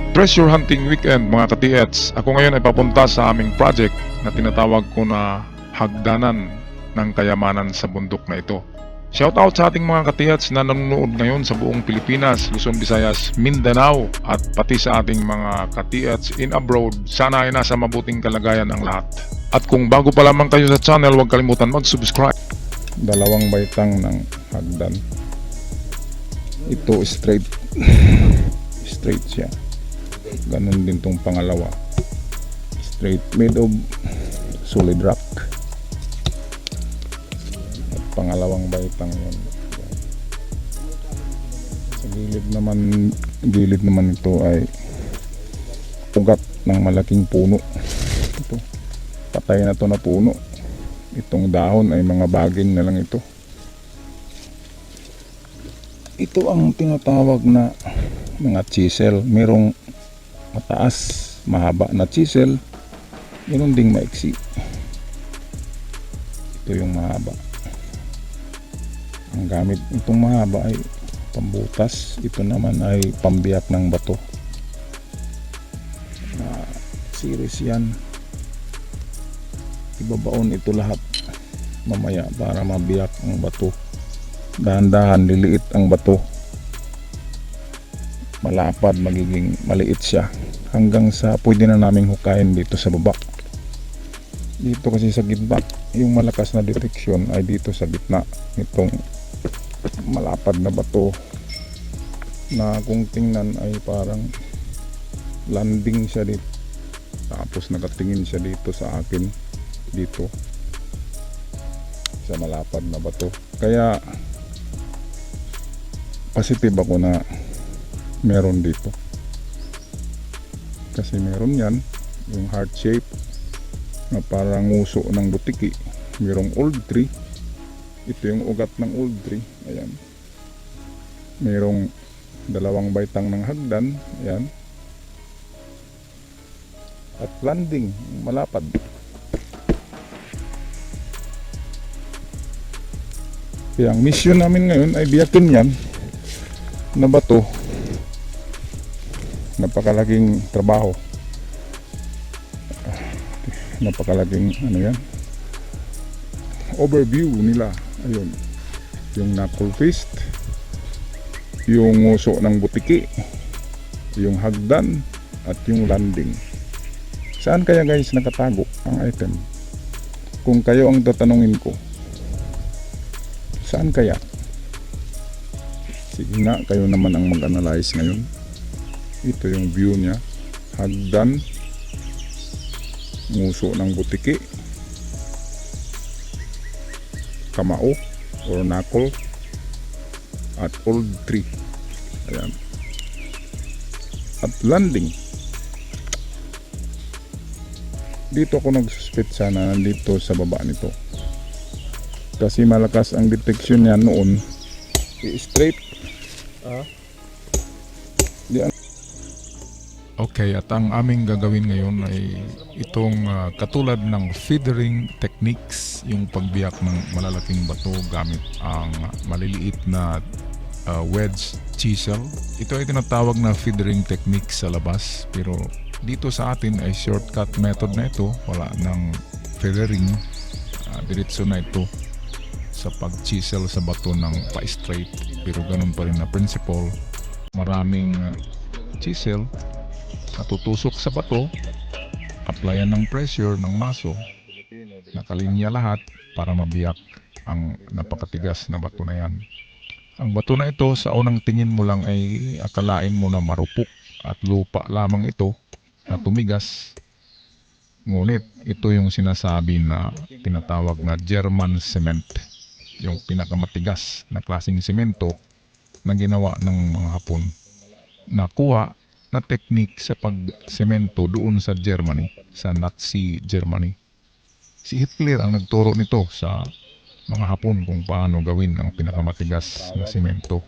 Treasure Hunting Weekend mga ka-TH. Ako ngayon ay papunta sa aming project na tinatawag ko na Hagdanan ng Kayamanan sa Bundok na ito. Shoutout sa ating mga ka-TH na nanonood ngayon sa buong Pilipinas, Luzon, Visayas, Mindanao at pati sa ating mga ka-TH in abroad. Sana ay nasa mabuting kalagayan ang lahat. At kung bago pa lamang kayo sa channel, huwag kalimutan mag-subscribe. Dalawang baitang ng hagdan. Ito straight. Straight siya. Ganon din tong pangalawa, straight, made of solid rock. At pangalawang baitang yun. Sa gilid naman ito ay ugat ng malaking puno. Ito, patay na to na puno. Itong dahon ay mga baging na lang ito. Ito ang tinatawag na mga chisel. Merong mataas, mahaba na chisel, meron ding maiksi. Ito yung mahaba. Ang gamit itong mahaba ay pambutas, ito naman ay pambiyak ng bato. Series yan. Ibabaon ito lahat mamaya para mabiyak ang bato. Dahan-dahan liliit ang bato, malapad, magiging maliit siya hanggang sa pwede na naming hukayin dito sa baba. Dito kasi sa gitna, yung malakas na deteksyon ay dito sa gitna itong malapad na bato na kung tingnan ay parang landing siya dito, tapos nakatingin siya dito sa akin, dito sa malapad na bato. Kaya positive ako na meron dito kasi meron yan, yung heart shape na parang nguso ng butiki. Merong old tree, ito yung ugat ng old tree, ayan. Merong dalawang baitang ng hagdan, ayan, at landing malapad. Kaya ang mission namin ngayon ay biyakin yan na bato. Napakalaking trabaho, napakalaking yan, overview nila. Ayun, yung knuckle fist, yung nguso ng butiki, yung hagdan, at yung landing. Saan kaya guys nakatago ang item? Kung kayo ang tatanungin ko, saan kaya? Sige nga, kayo naman ang mag-analyze ngayon. Ito yung view niya, hagdan, nguso ng butiki, kamao or knuckle, at old tree, ayan, at landing. Dito ako nagsuspect sana nandito sa baba nito kasi malakas ang detection niya noon. Straight. Okay, at ang aming gagawin ngayon ay itong katulad ng feathering techniques, yung pagbiyak ng malalaking bato gamit ang maliliit na wedge chisel. Ito ay tinatawag na feathering technique sa labas, pero dito sa atin ay shortcut method na ito. Wala ng feathering, diretso na ito sa pag-chisel sa bato ng pa-straight, pero ganun pa rin na principle. Maraming chisel natutusok sa bato, applyan ng pressure ng maso, nakalinya lahat para mabiyak ang napakatigas na bato na yan. Ang bato na ito sa unang tingin mo lang ay akalain mo na marupok at lupa lamang ito na tumigas, ngunit ito yung sinasabi na tinatawag na German cement, yung pinakamatigas na klaseng semento na ginawa ng mga Hapon. Nakuha na technique sa pagsemento doon sa Germany, sa Nazi Germany. Si Hitler ang nagturo nito sa mga Hapon kung paano gawin ang pinakamatigas na semento.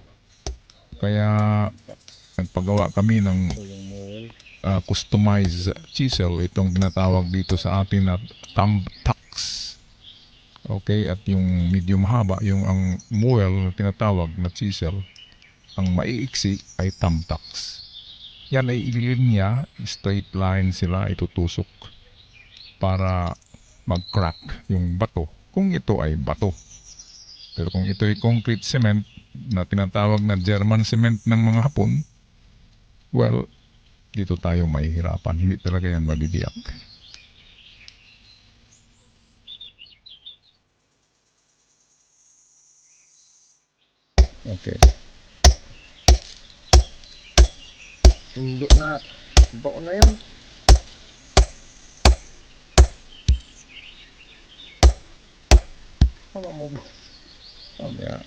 Kaya nagpagawa kami ng customized chisel, itong tinatawag dito sa atin na thumb tacks. Okay, at yung medium haba, yung ang muel na tinatawag na chisel, ang maiiksi ay thumb tacks. Yan ay ilinya, straight line sila itutusok para mag-crack yung bato kung ito ay bato. Pero kung ito ay concrete cement na tinatawag na German cement ng mga Hapon, well, dito tayo mahihirapan. Hindi talaga yan mabibiyak. Okay. Sundo na. Baon na yan. Ano mo? Mamaya.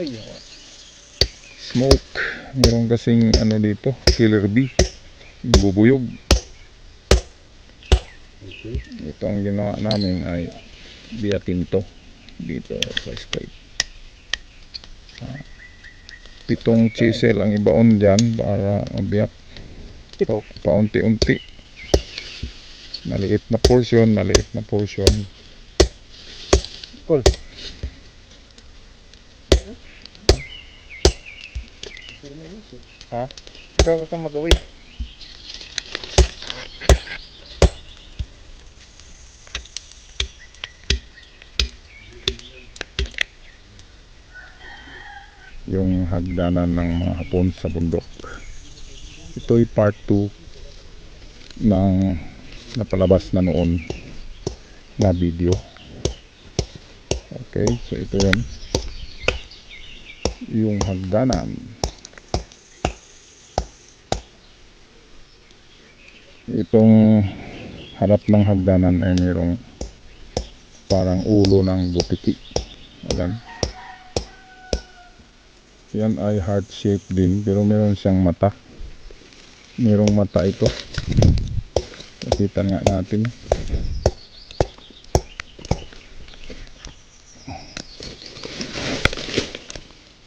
Ay, yawa. Smoke. Meron kasing ano dito, killer bee. Bubuyog. Okay. Ito ang ginawa namin ay biyakin to dito sa Skype. 7 chisel ang ibaon dyan para mabiyak paunti-unti. Maliit na portion. Cool. Ha? Ikaw ka mag-away. Yung hagdanan ng mga Hapon sa bundok. Ito'y part 2 ng napalabas na noon na video. Okay, so ito yun. Yung hagdanan. Itong harap ng hagdanan ay mayroong parang ulo ng butiki. Ayan. Yan ay heart shape din, pero meron siyang mata. Merong mata ito. Nakita nga natin.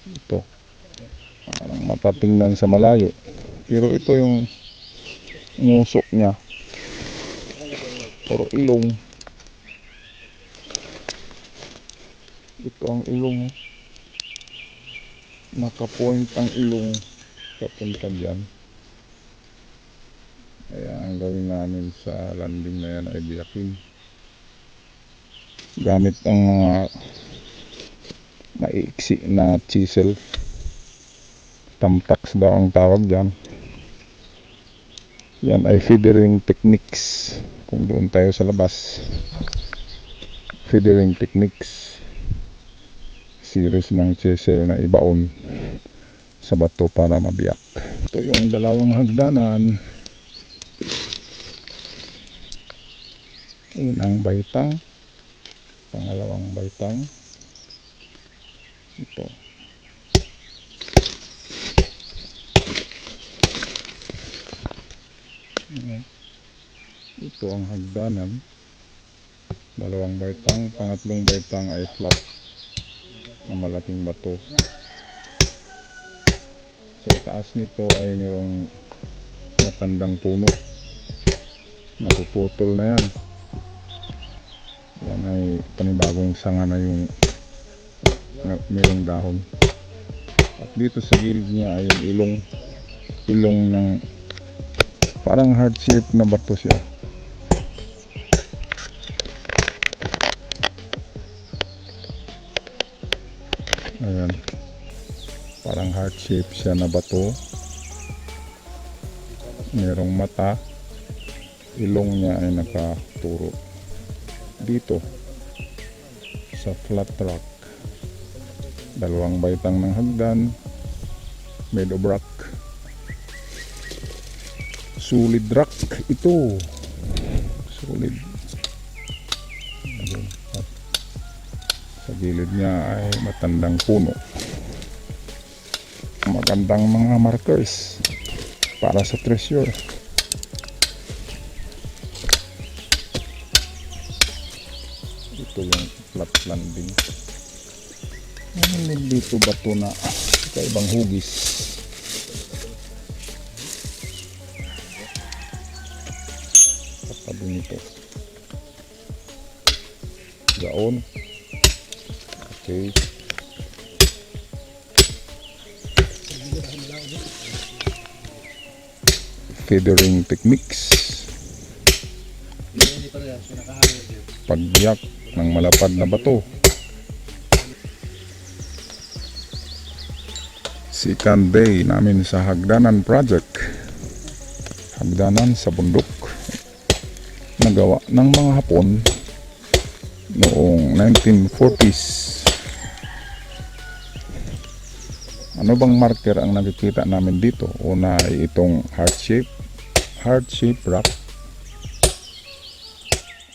Ito. Parang mata tingnan sa malayo. Pero ito yung ngusok niya. Puro ilong. Ito ang ilong. Nakapoint ang ilong. Kapunta dyan. Kaya ang gawin namin sa landing na yan ay biyakin. Gamit ang mga maiiksi na chisel. Tamtax daw ang tawag dyan. Yan ay feathering techniques. Kung doon tayo sa labas, feathering techniques, series ng chisel na ibaon sa bato para mabiyak. Ito yung dalawang hagdanan. Unang baitang, pangalawang baitang. Ito. Ito ang hagdanan. Dalawang baitang, pangatlong baitang ay flat na malaking bato. Sa taas nito ay mayroong matandang puno. Napuputol na yan. Yan ay panibagong sanga na yung mayroong dahon. At dito sa gilid niya ay yung ilong ng parang heart shape na bato siya. Ayan. Parang heart shape siya na bato. Merong mata. Ilong niya ay nakaturo dito sa flat rock. Dalawang baitang ng hagdan, made of rock. Solid rock ito. Solid. At sa gilid niya ay matandang puno. Magandang mga markers para sa treasure. Ito yung flat landing. Dito bato na kaibang hugis. Katabi nito gaon. Okay. feathering techniques. Pagbiyak ng malapad na bato. Second day namin sa Hagdanan Project. Hagdanan sa bundok. Nagawa ng mga Hapon noong 1940s. Ano bang marker ang nakikita namin dito? Una ay itong heart shape rock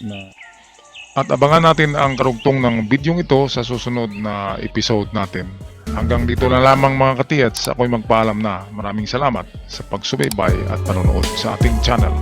na. At abangan natin ang karugtong ng bidyong ito sa susunod na episode natin. Hanggang dito na lamang mga katiyats, ako'y magpaalam na. Maraming salamat sa pagsubaybay at panonood sa ating channel.